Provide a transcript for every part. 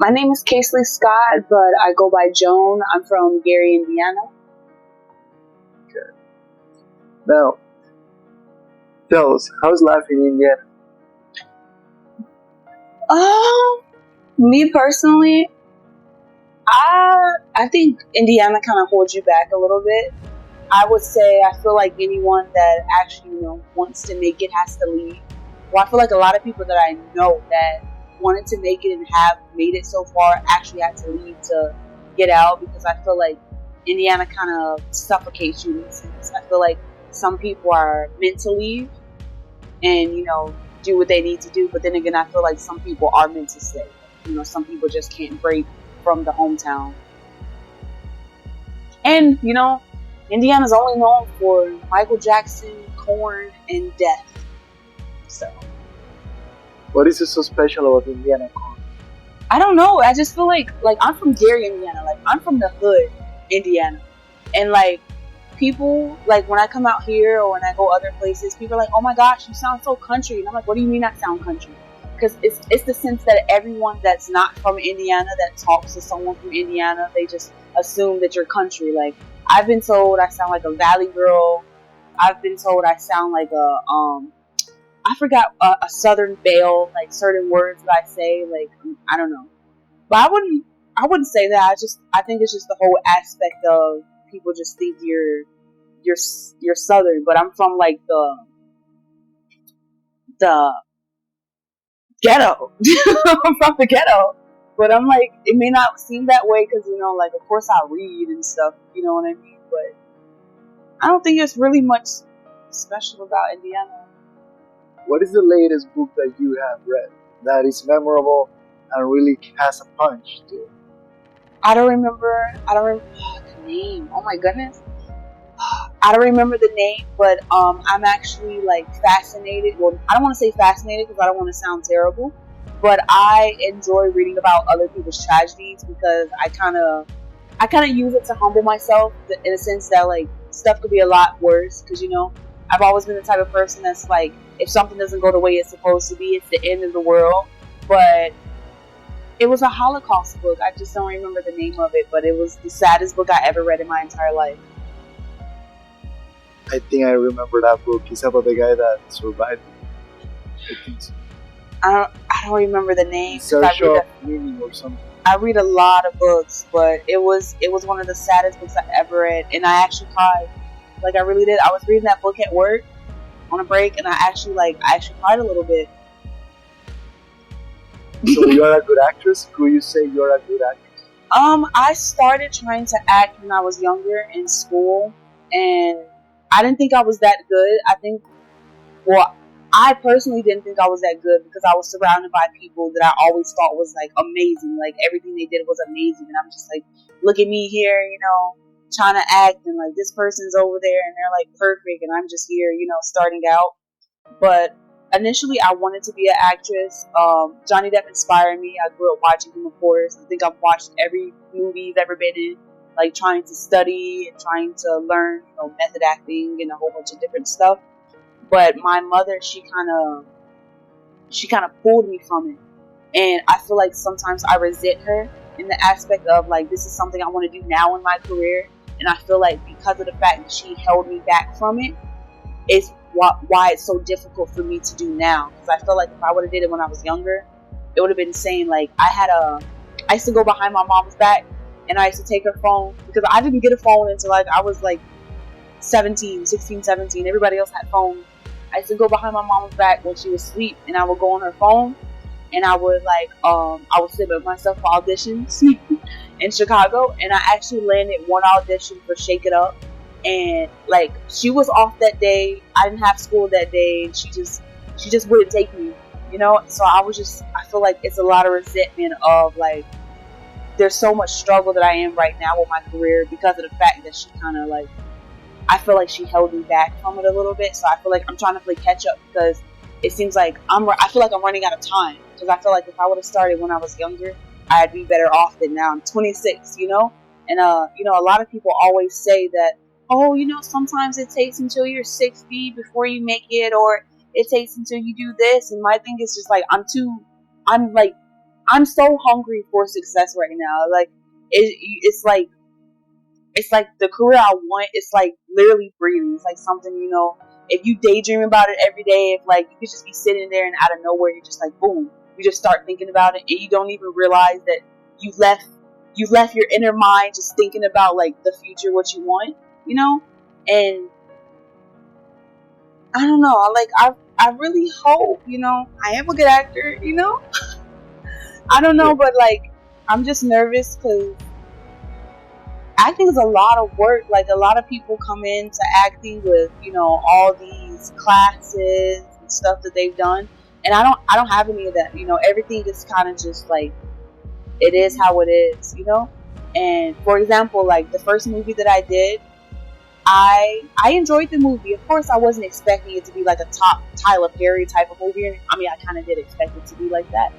My name is Casely Scott, but I go by Joan. I'm from Gary, Indiana. Okay. Now, tell us, how's life in Indiana? Me personally, I think Indiana kind of holds you back a little bit. I would say I feel like anyone that actually wants to make it has to leave. Well, I feel like a lot of people that I know that wanted to make it and have made it so far actually had to leave to get out, because I feel like Indiana kind of suffocates you in a sense. I feel like some people are meant to leave and do what they need to do, but then again I feel like some people are meant to stay. Some people just can't break from the hometown. And Indiana's only known for Michael Jackson, corn, and death. So What is so special about Indiana? I don't know. I just feel like I'm from Gary, Indiana. Like, I'm from the hood, Indiana. And people, when I come out here or when I go other places, people are like, "Oh my gosh, you sound so country." And I'm like, "What do you mean I sound country?" Because it's the sense that everyone that's not from Indiana that talks to someone from Indiana, they just assume that you're country. Like, I've been told I sound like a valley girl. I've been told I sound like I forgot a Southern belle, like certain words that I say, I don't know. But I wouldn't say that. I think it's just the whole aspect of people just think you're Southern. But I'm from the ghetto. I'm from the ghetto. But I'm like, it may not seem that way because of course I read and stuff. You know what I mean? But I don't think there's really much special about Indiana. What is the latest book that you have read that is memorable and really has a punch to it? I don't remember the name. Oh my goodness. I don't remember the name, but I'm actually fascinated. Well, I don't want to say fascinated because I don't want to sound terrible, but I enjoy reading about other people's tragedies because I kind of use it to humble myself in a sense that stuff could be a lot worse because I've always been the type of person that's like, if something doesn't go the way it's supposed to be, it's the end of the world. But it was a Holocaust book. I just don't remember the name of it, but it was the saddest book I ever read in my entire life. I think I remember that book. It's about the guy that survived. I don't remember the name. Search of Meaning or something. I read a lot of books, but it was one of the saddest books I ever read, and I actually cried. I really did. I was reading that book at work on a break, and I actually cried a little bit. So you're a good actress? Could you say you're a good actress? I started trying to act when I was younger in school, and I didn't think I was that good. I personally didn't think I was that good because I was surrounded by people that I always thought was amazing. Everything they did was amazing, and I'm just like, look at me here, trying to act, and this person's over there and they're perfect, and I'm just here, starting out. But initially I wanted to be an actress. Johnny Depp inspired me. I grew up watching him, of course. I think I've watched every movie he's ever been in, trying to study and trying to learn, method acting and a whole bunch of different stuff. But my mother, she kind of pulled me from it, and I feel like sometimes I resent her in the aspect of this is something I want to do now in my career. And I feel like because of the fact that she held me back from it, it's why it's so difficult for me to do now. Because I feel like if I would have did it when I was younger, it would have been insane. I used to go behind my mom's back, and I used to take her phone, because I didn't get a phone until I was 16, 17. Everybody else had phones. I used to go behind my mom's back when she was asleep, and I would go on her phone, and I would I would submit myself for auditions in Chicago, and I actually landed one audition for Shake It Up, and she was off that day. I didn't have school that day, and she just wouldn't take me, So I feel like it's a lot of resentment of there's so much struggle that I am right now with my career because of the fact that she kind of I feel like she held me back from it a little bit. So I feel like I'm trying to play catch up because it seems like I feel like I'm running out of time, because I feel like if I would have started when I was younger, I'd be better off than now. I'm 26, and a lot of people always say that, oh, sometimes it takes until you're 60 before you make it, or it takes until you do this. And my thing is just I'm so hungry for success right now. Like it's like the career I want. It's like literally breathing. It's like something, you know, if you daydream about it every day, if like you could just be sitting there and out of nowhere you're just like boom, you just start thinking about it and you don't even realize that you've left your inner mind just thinking about like the future, what you want, you know? And I don't know, I really hope, you know, I am a good actor, you know? I don't know, but like I'm just nervous because acting is a lot of work. Like a lot of people come into acting with, you know, all these classes and stuff that they've done, and I don't have any of that. You know, everything is kind of just like it is how it is, you know. And for example, like the first movie that I did, I enjoyed the movie. Of course, I wasn't expecting it to be like a top Tyler Perry type of movie. I mean, I kind of did expect it to be like that,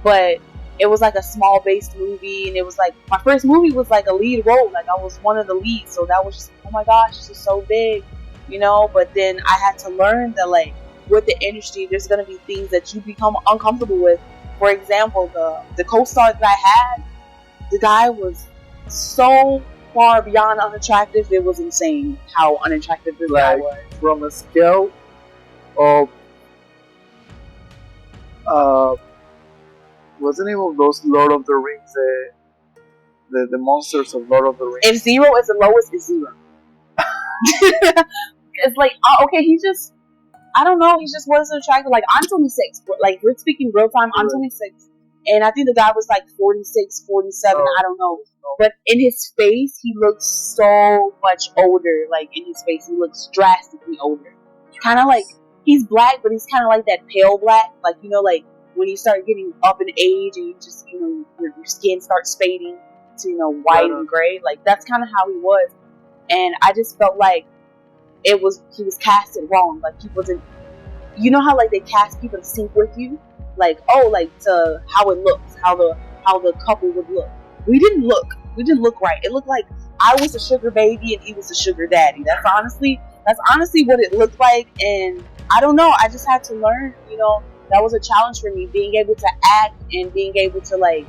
but it was like a small based movie, and it was like my first movie was like a lead role. Like I was one of the leads, so that was just, oh my gosh, this is so big, you know. But then I had to learn that like with the industry, there's gonna be things that you become uncomfortable with. For example, the co-star that I had, the guy was so far beyond unattractive. It was insane how unattractive this guy was. From a scale of what's the name of those Lord of the Rings, the monsters of Lord of the Rings? If 0 is the lowest, it's 0. It's like, okay, he just, I don't know, he just wasn't attractive. Like, I'm 26, like, we're speaking real time, I'm 26, and I think the guy was like 46, 47, I don't know. But in his face, he looks so much older. Like, in his face, he looks drastically older. Kind of like, he's black, but he's kind of like that pale black. Like, you know, like, when you start getting up in age and you just, you know, your skin starts fading to, you know, white and gray. Like, that's kind of how he was. And I just felt like he was casted wrong. Like, he wasn't, you know how, like, they cast people to sync with you? Like, oh, like, to how it looks, how the couple would look. We didn't look right. It looked like I was a sugar baby and he was a sugar daddy. That's honestly what it looked like. And I don't know, I just had to learn, you know, that was a challenge for me, being able to act and being able to like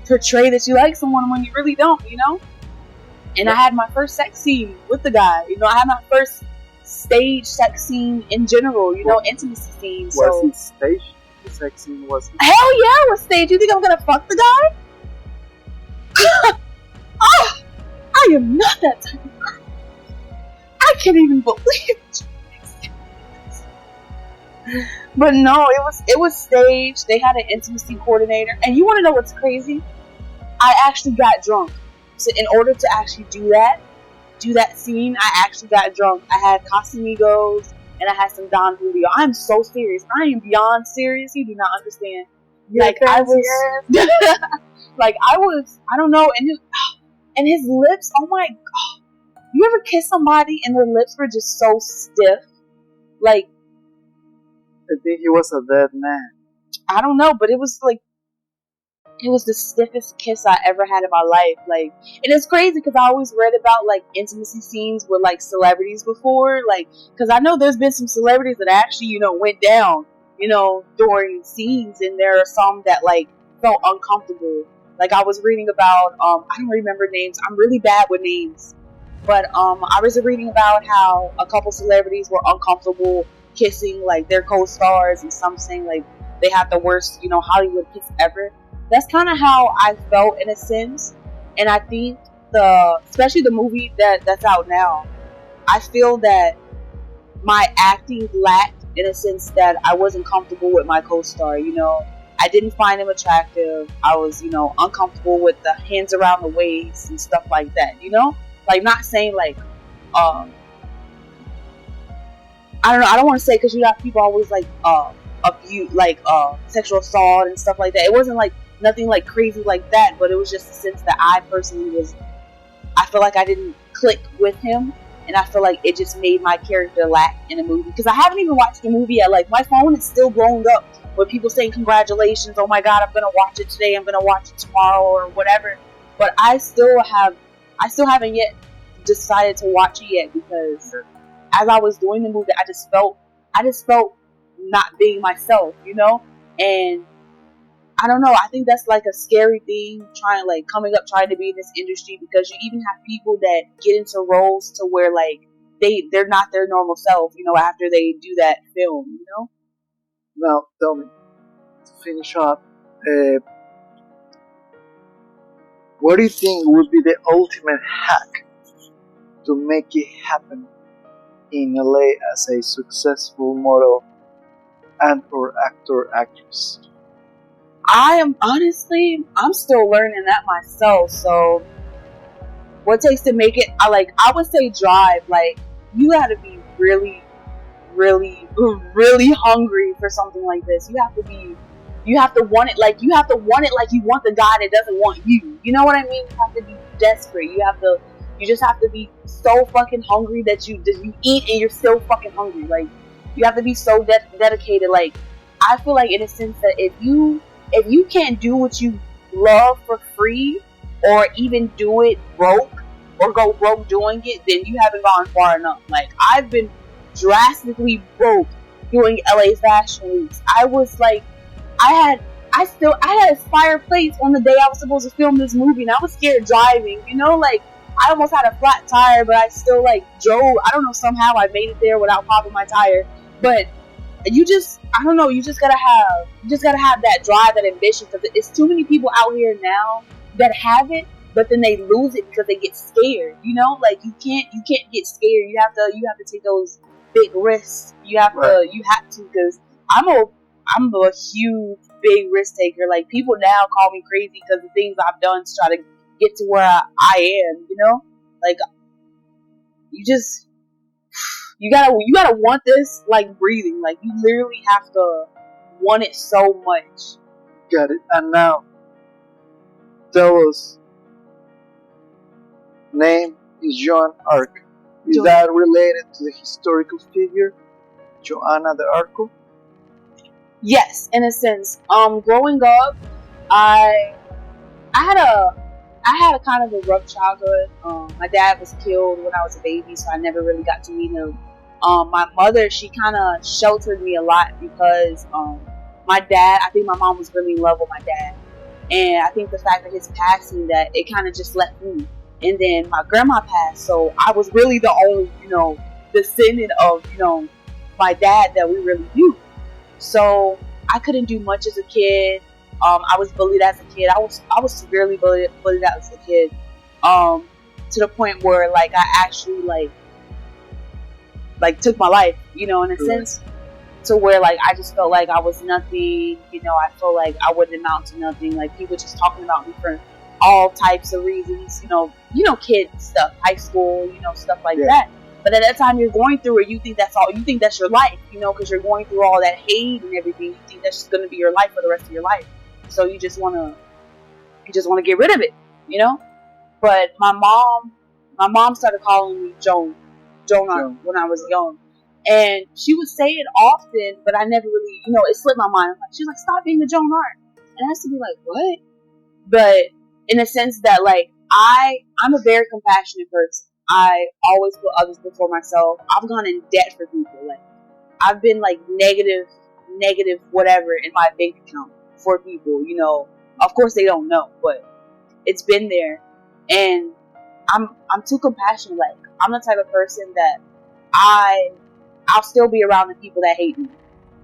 portray that you like someone when you really don't, you know. And I had my first sex scene with the guy, you know. I had my first stage sex scene in general, you know, intimacy scene. Was it stage? The sex scene was. Hell yeah, it was stage. You think I'm gonna fuck the guy? Oh, I am not that type of girl. I can't even believe it. But no, it was staged. They had an intimacy coordinator, and you want to know what's crazy? I actually got drunk. So in order to actually do that scene, I actually got drunk. I had Casamigos and I had some Don Julio. I'm so serious. I am beyond serious. You do not understand. Like I was, like I was. I don't know. And his lips. Oh my god! You ever kiss somebody and their lips were just so stiff? Like. I think he was a dead man. I don't know, but it was like, it was the stiffest kiss I ever had in my life. Like, and it's crazy because I always read about like intimacy scenes with like celebrities before, like, because I know there's been some celebrities that actually, you know, went down, you know, during scenes, and there are some that like felt uncomfortable. Like I was reading about, I don't remember names. I'm really bad with names, but I was reading about how a couple celebrities were uncomfortable kissing like their co-stars, and some saying like they had the worst, you know, Hollywood kiss ever. That's kind of how I felt in a sense, and I think especially the movie that's out now, I feel that my acting lacked in a sense that I wasn't comfortable with my co-star. You know, I didn't find him attractive. I was, you know, uncomfortable with the hands around the waist and stuff like that. You know, like not saying like I don't know. I don't want to say, because you got people always like abuse, like sexual assault and stuff like that. It wasn't like nothing like crazy like that, but it was just a sense that I personally I feel like I didn't click with him, and I feel like it just made my character lack in a movie. Because I haven't even watched the movie yet. Like my phone is still blown up with people saying congratulations. Oh my god, I'm gonna watch it today. I'm gonna watch it tomorrow or whatever. But I still haven't yet decided to watch it yet, because as I was doing the movie, I just felt not being myself, you know? And I don't know. I think that's like a scary thing, coming up trying to be in this industry, because you even have people that get into roles to where like they're not their normal self, after they do that film. Now, tell me, to finish up, uh, what do you think would be the ultimate hack to make it happen in LA as a successful model and or actress? I'm still learning that myself. So what takes to make it? I would say drive. Like, you got to be really, really, really hungry for something like this. You have to want it. Like, you have to want it like you want the guy that doesn't want you. You know what I mean? You have to be desperate. You just have to be so fucking hungry that you eat and you're still fucking hungry. Like, you have to be so dedicated. Like, I feel like, in a sense, that if you can't do what you love for free, or even do it broke, or go broke doing it, then you haven't gone far enough. Like, I've been drastically broke doing LA Fashion Weeks. I was like, I had a fireplace on the day I was supposed to film this movie, and I was scared driving. Like, I almost had a flat tire, but I still like drove. I don't know, somehow I made it there without popping my tire. But you just gotta have that drive, that ambition, because it's too many people out here now that have it, but then they lose it because they get scared. Like, you can't get scared. You have to take those big risks. You have to, because I'm a huge big risk taker. Like, people now call me crazy because of things I've done to try to get to where I am. Like, you gotta want this like breathing. Like, you literally have to want it so much. Got it. And now, tell us, name is Joan Arc. Is that related to the historical figure Joanna de Arco? Yes, in a sense. Growing up, I had a kind of a rough childhood. My dad was killed when I was a baby, so I never really got to meet him. My mother, she kind of sheltered me a lot because my dad, I think my mom was really in love with my dad. And I think the fact that his passing, that it kind of just left me. And then my grandma passed, so I was really the only, descendant of, my dad that we really knew. So I couldn't do much as a kid. I was bullied as a kid. I was severely bullied as a kid. To the point where, like, I actually like took my life, in a sense, to where, like, I just felt like I was nothing. I felt like I wouldn't amount to nothing. Like, people just talking about me for all types of reasons. Kid stuff, high school, stuff like that. But at that time, you're going through it. You think that's all. You think that's your life, because you're going through all that hate and everything. You think that's just going to be your life for the rest of your life. So you just want to get rid of it, But my mom started calling me Joan Arc when I was young, and she would say it often, but I never really, it slipped my mind. She's like, stop being the Joan Arc, and I used to be like, what? But in a sense that, like, I'm a very compassionate person. I always put others before myself. I've gone in debt for people. Like, I've been like negative whatever in my bank account for people. Of course they don't know, but it's been there, and I'm too compassionate. Like, I'm the type of person that I'll still be around the people that hate me,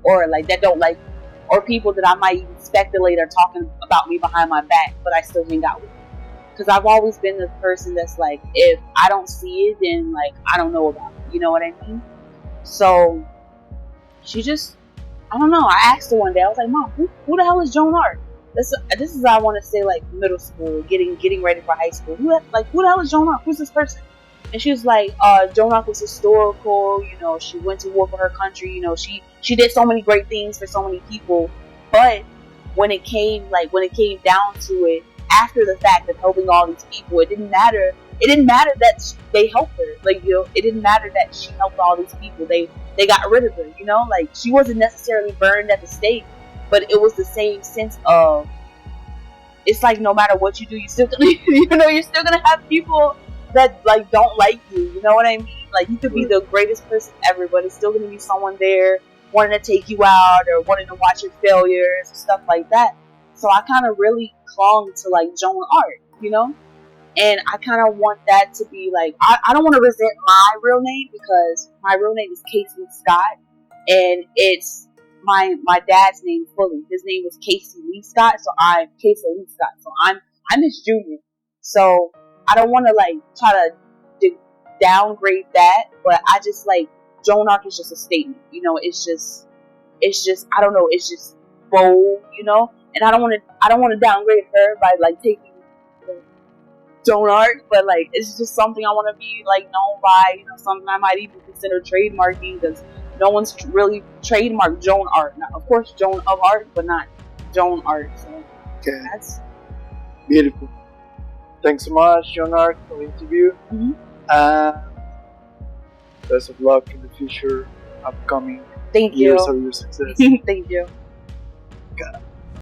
or like that don't like me, or people that I might even speculate are talking about me behind my back, but I still hang out with them. Because I've always been the person that's like, if I don't see it, then like I don't know about it. You know what I mean? So she just, I don't know. I asked her one day. I was like, Mom, who the hell is Joan Arc? This is I want to say, like, middle school, getting ready for high school. Who the hell is Joan Arc? Who's this person? And she was like, Joan Arc was historical. She went to war for her country. She did so many great things for so many people. But when it came down to it, after the fact of helping all these people, it didn't matter. It didn't matter that they helped her. Like, it didn't matter that she helped all these people. They got rid of her. Like, she wasn't necessarily burned at the stake, but it was the same sense of, it's like, no matter what you do, you're still gonna, you're still gonna have people that like don't like you. You know what I mean? Like, you could be the greatest person ever, but it's still gonna be someone there wanting to take you out or wanting to watch your failures and stuff like that. So I kind of really clung to like Joan Arc, you know? And I kind of want that to be like, I don't want to resent my real name because my real name is Casey Scott. And it's my dad's name fully. His name was Casey Lee Scott. So I'm Casey Lee Scott. So I'm his junior. So I don't want to like try to downgrade that. But I just like, Joan Arc is just a statement. You know, it's just, I don't know, it's just bold, you know? And I don't want to downgrade her by like taking Joan Arc, but like it's just something I want to be like known by, you know, something I might even consider trademarking because no one's really trademarked Joan Arc. Now, of course, Joan of Arc, but not Joan Arc. So Okay. that's Beautiful. Thanks so much, Joan Arc, for the interview. And best of luck in the future, upcoming thank years you. of your success. Thank you. Okay.